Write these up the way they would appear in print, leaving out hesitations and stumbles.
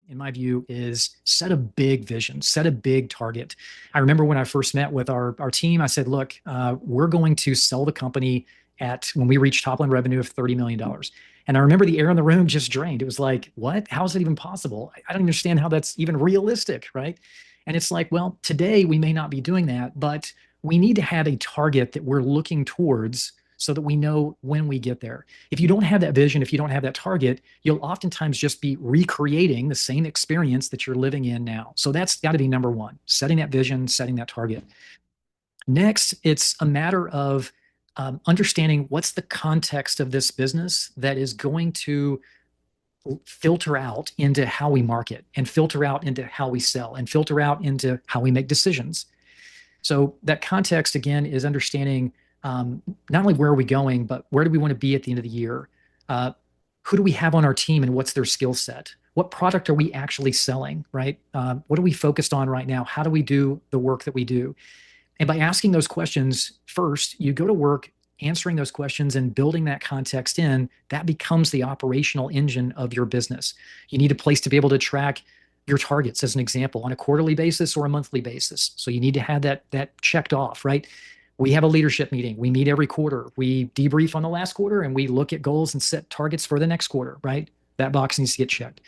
in my view, is set a big vision, set a big target. I remember when I first met with our team, I said, look, we're going to sell the company at when we reach top line revenue of $30 million. And I remember the air in the room just drained. It was like, what? How is that even possible? I don't understand how that's even realistic, right? And it's like, well, today we may not be doing that, but we need to have a target that we're looking towards so that we know when we get there. If you don't have that vision, if you don't have that target, you'll oftentimes just be recreating the same experience that you're living in now. So that's got to be number one, setting that vision, setting that target. Next, it's a matter of understanding what's the context of this business that is going to filter out into how we market and filter out into how we sell and filter out into how we make decisions. So that context, again, is understanding not only where are we going, but where do we want to be at the end of the year? Uh, who do we have on our team and what's their skill set? What product are we actually selling, right? What are we focused on right now? How do we do the work that we do? And by asking those questions first, you go to work answering those questions and building that context in, that becomes the operational engine of your business. You need a place to be able to track your targets, as an example, on a quarterly basis or a monthly basis. So you need to have that checked off, right? We have a leadership meeting. We meet every quarter. We debrief on the last quarter and we look at goals and set targets for the next quarter, right? That box needs to get checked.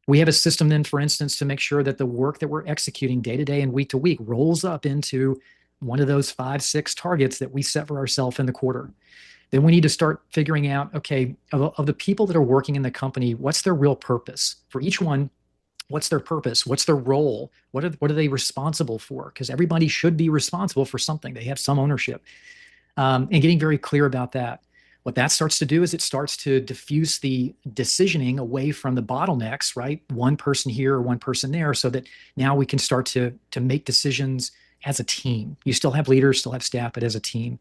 We have a system then, for instance, to make sure that the work that we're executing day to day and week to week rolls up into one of those 5, 6 targets that we set for ourselves in the quarter. Then we need to start figuring out, okay, of the people that are working in the company, what's their real purpose? For each one, what's their purpose? What's their role? What are they responsible for? Because everybody should be responsible for something. They have some ownership. And getting very clear about that. What that starts to do is it starts to diffuse the decisioning away from the bottlenecks, right? One person here or one person there, so that now we can start to make decisions as a team. You still have leaders, still have staff, but as a team.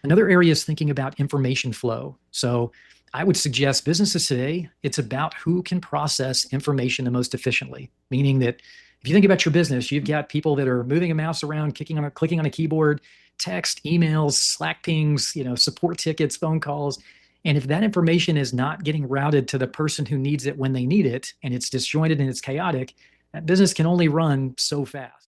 Another area is thinking about information flow. So I would suggest businesses today, it's about who can process information the most efficiently, meaning that if you think about your business, you've got people that are moving a mouse around, clicking on a keyboard, text, emails, Slack pings, support tickets, phone calls. And if that information is not getting routed to the person who needs it when they need it, and it's disjointed and it's chaotic, that business can only run so fast.